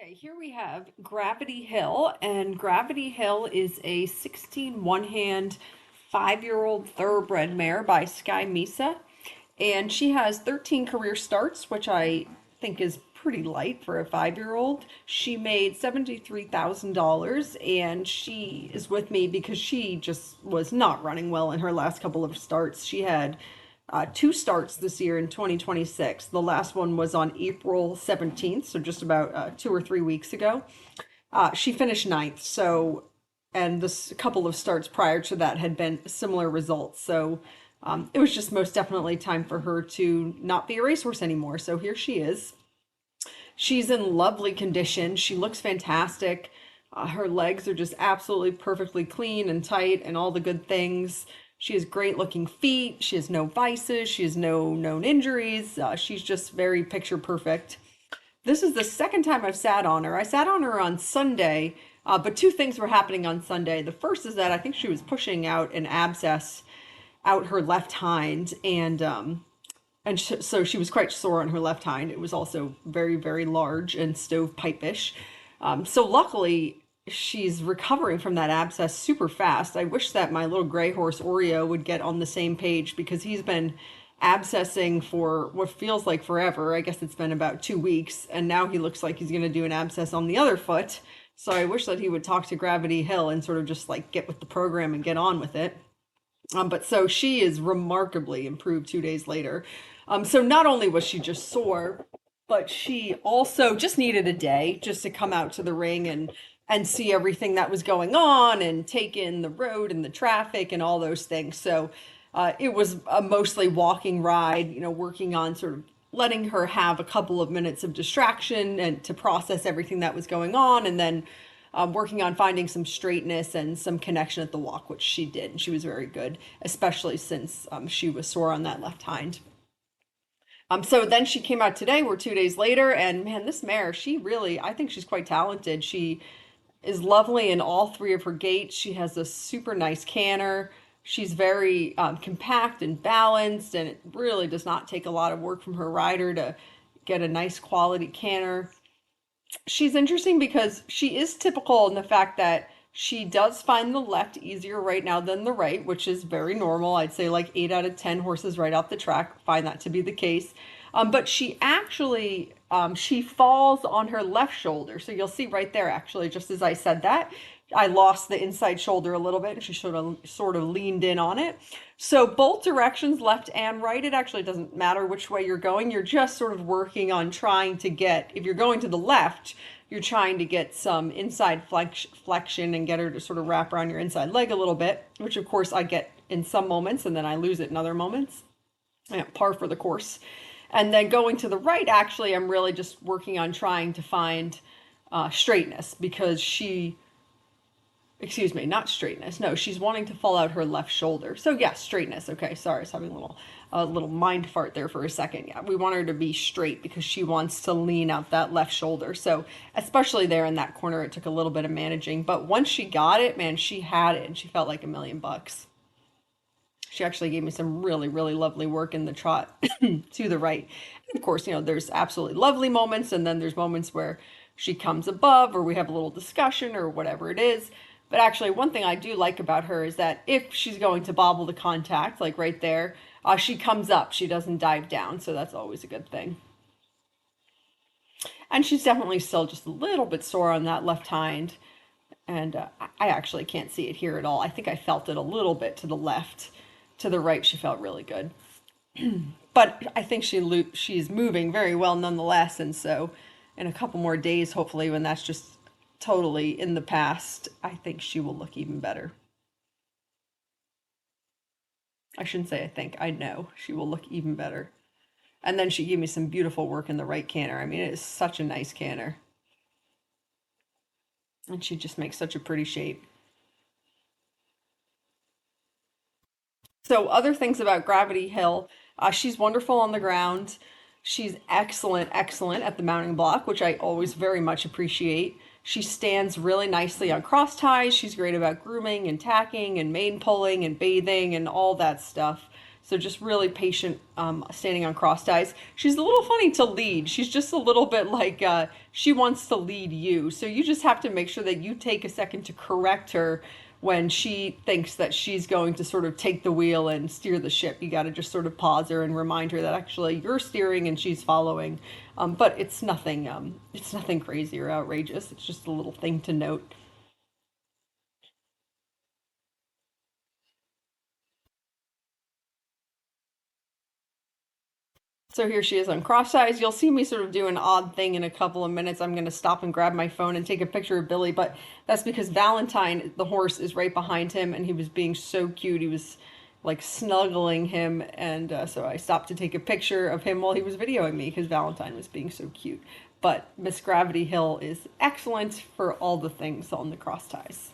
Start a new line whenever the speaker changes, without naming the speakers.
Okay, here we have Gravity Hill, and Gravity Hill is a 16 one-hand 5-year-old thoroughbred mare by Sky Misa, and she has 13 career starts, which I think is pretty light for a 5-year-old. She made $73,000, and she is with me because she just was not running well in her last couple of starts. She had two starts this year in 2026. The last one was on April 17th, so just about 2 or 3 weeks ago. She finished ninth, so, and this couple of starts prior to that had been similar results. So it was just most definitely time for her to not be a racehorse anymore. So here she is. She's in lovely condition. She looks fantastic. Her legs are just absolutely perfectly clean and tight and all the good things. She has great looking feet. She has no vices. She has no known injuries. She's just very picture perfect. This is the second time I've sat on her. I sat on her on Sunday, but two things were happening on Sunday. The first is that I think she was pushing out an abscess out her left hind, so she was quite sore on her left hind. It was also very, very large and stovepipe-ish. So luckily, she's recovering from that abscess super fast. I wish that my little gray horse Oreo would get on the same page because he's been abscessing for what feels like forever. I guess it's been about 2 weeks, and now he looks like he's going to do an abscess on the other foot. So I wish that he would talk to Gravity Hill and sort of just like get with the program and get on with it. But so she is remarkably improved 2 days later. So not only was she just sore, but she also just needed a day just to come out to the ring and see everything that was going on and take in the road and the traffic and all those things. So it was a mostly walking ride, working on sort of letting her have a couple of minutes of distraction and to process everything that was going on, and then working on finding some straightness and some connection at the walk, which she did. And she was very good, especially since she was sore on that left hind. So then she came out today. We're 2 days later, and man, this mare, she really, I think she's quite talented. She is lovely in all three of her gaits. She has a super nice canter. She's very compact and balanced, and it really does not take a lot of work from her rider to get a nice quality canter. She's interesting because she is typical in the fact that she does find the left easier right now than the right, which is very normal. I'd say like 8 out of 10 horses right off the track find that to be the case. But she actually she falls on her left shoulder. So you'll see right there, actually, just as I said that, I lost the inside shoulder a little bit, and she sort of leaned in on it. So both directions, left and right, it actually doesn't matter which way you're going. You're just sort of working on trying to get, if you're going to the left, you're trying to get some inside flexion and get her to sort of wrap around your inside leg a little bit, which of course I get in some moments and then I lose it in other moments. Yeah, par for the course. And then going to the right, actually, I'm really just working on trying to find straightness because excuse me, not straightness. No, she's wanting to fall out her left shoulder. So yes, straightness. Okay, sorry, I was having a little mind fart there for a second. Yeah, we want her to be straight because she wants to lean out that left shoulder. So especially there in that corner, it took a little bit of managing. But once she got it, man, she had it, and she felt like $1,000,000. She actually gave me some really, really lovely work in the trot to the right. And of course, there's absolutely lovely moments, and then there's moments where she comes above, or we have a little discussion, or whatever it is. But actually, one thing I do like about her is that if she's going to bobble the contact, like right there, she comes up. She doesn't dive down, so that's always a good thing. And she's definitely still just a little bit sore on that left hind. And I actually can't see it here at all. I think I felt it a little bit to the left. To the right, she felt really good. But I think she's moving very well nonetheless. And so in a couple more days, hopefully, when that's just totally in the past, I think she will look even better. I shouldn't say I think, I know she will look even better. And then she gave me some beautiful work in the right canter. I mean, it is such a nice canter. And she just makes such a pretty shape. So, other things about Gravity Hill, she's wonderful on the ground. She's excellent, excellent at the mounting block, which I always very much appreciate. She stands really nicely on cross ties. She's great about grooming and tacking and mane pulling and bathing and all that stuff. So just really patient, standing on cross ties. She's a little funny to lead. She's just a little bit like, she wants to lead you. So you just have to make sure that you take a second to correct her when she thinks that she's going to sort of take the wheel and steer the ship. You got to just sort of pause her and remind her that actually you're steering and she's following. But it's nothing crazy or outrageous. It's just a little thing to note. So here she is on cross ties. You'll see me sort of do an odd thing in a couple of minutes. I'm going to stop and grab my phone and take a picture of Billy, but that's because Valentine, the horse, is right behind him, and he was being so cute. He was like snuggling him, and so I stopped to take a picture of him while he was videoing me because Valentine was being so cute. But Miss Gravity Hill is excellent for all the things on the cross ties.